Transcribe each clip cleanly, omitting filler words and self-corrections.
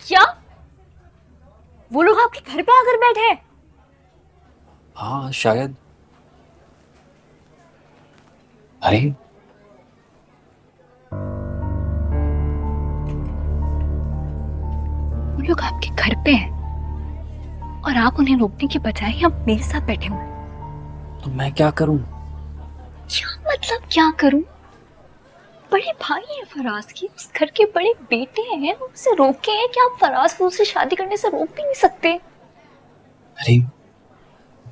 क्या? वो लोग आपके घर पे आकर बैठे हैं? हाँ शायद। अरे वो लोग आपके घर पे हैं और आप उन्हें रोकने की बजाय यहाँ मेरे साथ बैठे हुए हैं। तो मैं क्या करूं? क्या मतलब क्या करूं? बड़े भाई हैं फराज के, उस घर के बड़े बेटे हैं, उसे रोके हैं कि आप फराज को उससे शादी करने से रोक भी नहीं सकते। अरे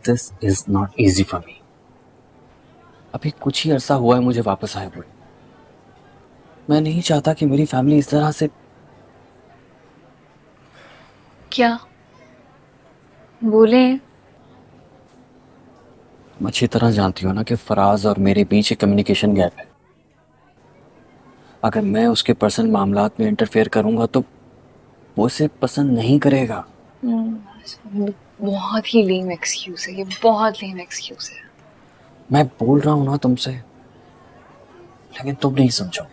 this is not easy for me. अभी कुछ ही अरसा हुआ है मुझे वापस आए हुए। मैं नहीं चाहता कि मेरी फैमिली इस तरह से। क्या बोले? तुम अच्छी तरह जानती हो ना कि फराज और मेरे बीच एक कम्युनिकेशन गैप है। अगर मैं उसके पर्सनल मामलात में इंटरफेयर करूंगा तो वो उसे पसंद नहीं करेगा। बहुत ही लेम एक्सक्यूज है ये, बहुत लेम एक्सक्यूज है। मैं बोल रहा हूं ना तुमसे, लेकिन तुम नहीं समझो।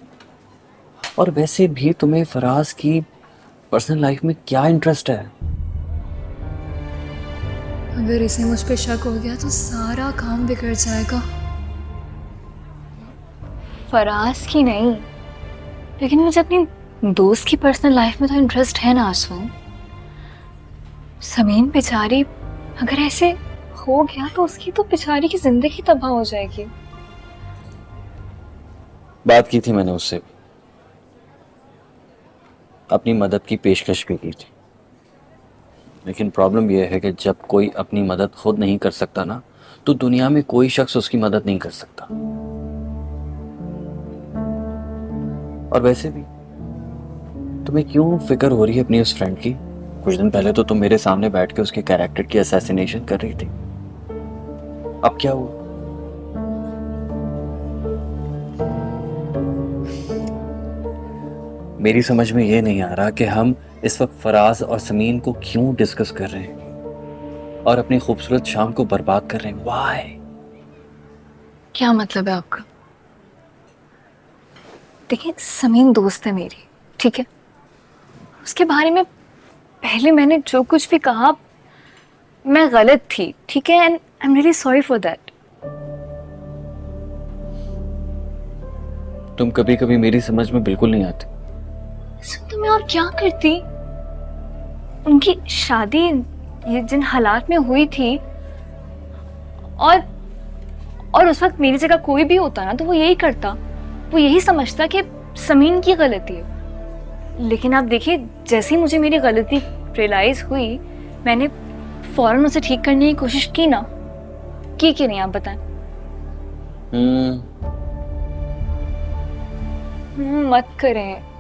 और वैसे भी तुम्हें फराज की पर्सनल लाइफ में क्या इंटरेस्ट है? अगर इसे मुझ पे शक हो गया तो सारा काम बिगड़ जाएगा। फराज की नहीं, लेकिन मुझे अपनी दोस्त की पर्सनल लाइफ में तो इंटरेस्ट है ना आसू। समीन बेचारी, अगर ऐसे हो गया तो उसकी तो बेचारी की जिंदगी तबाह हो जाएगी। बात की थी मैंने उससे, अपनी मदद की पेशकश भी की थी। लेकिन प्रॉब्लम यह है कि जब कोई अपनी मदद खुद नहीं कर सकता ना, तो दुनिया में कोई शख्स उसकी मदद नहीं कर सकता। और वैसे भी तुम्हें क्यों फिक्र हो रही है अपनी उस फ्रेंड की? कुछ दिन पहले तो तुम मेरे सामने बैठ के उसके कैरेक्टर की असैसिनेशन कर रही थी। अब क्या हुआ? मेरी समझ में ये नहीं आ रहा कि हम इस वक्त फराज और समीन को क्यों डिस्कस कर रहे हैं और अपनी खूबसूरत शाम को बर्बाद कर रहे हैं। वाई? क्या मतलब है आपका? देखिए, समीन दोस्त है मेरी, ठीक है? उसके बारे में पहले मैंने जो कुछ भी कहा मैं गलत थी, ठीक है? And I am really sorry for that. तुम कभी कभी मेरी समझ में बिल्कुल नहीं आती। तो मैं और क्या करती? उनकी शादी ये जिन हालात में हुई थी, और उस वक्त मेरी जगह कोई भी होता ना तो वो यही करता, वो यही समझता कि समीन की गलती है। लेकिन आप देखिए, जैसे ही मुझे मेरी गलती रियलाइज हुई, मैंने फौरन उसे ठीक करने की कोशिश की ना, की कि नहीं आप बताएं? मत करें,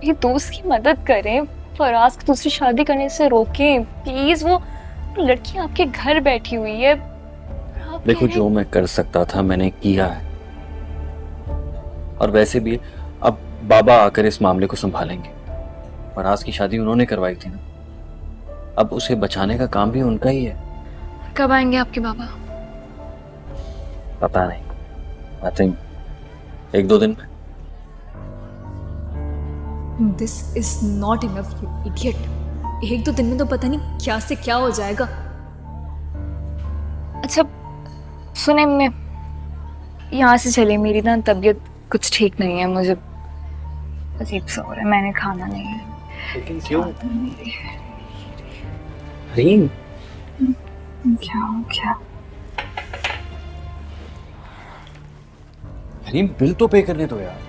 ये दोस्त की मदद करें, फराज को दूसरी शादी करने से रोकें प्लीज। वो लड़की आपके घर बैठी हुई है। देखो, जो मैं कर सकता था मैंने किया है। और वैसे भी अब बाबा आकर इस मामले को संभालेंगे। फराज की शादी उन्होंने करवाई थी ना, अब उसे बचाने का काम भी उनका ही है। कब आएंगे आपके बाबा? पता नहीं, आई थिंक 1-2 दिन में। This is not enough you idiot. 1-2 दिन में तो पता नहीं क्या से क्या हो जाएगा। अच्छा सुने, मैं यहाँ से चली, मेरी ना तबीयत कुछ ठीक नहीं है, मुझे अजीब सा हो रहा है, मैंने खाना नहीं है। लेकिन क्यों? हरीम, क्या हो गया? हरीम बिल तो पे करने दो यार।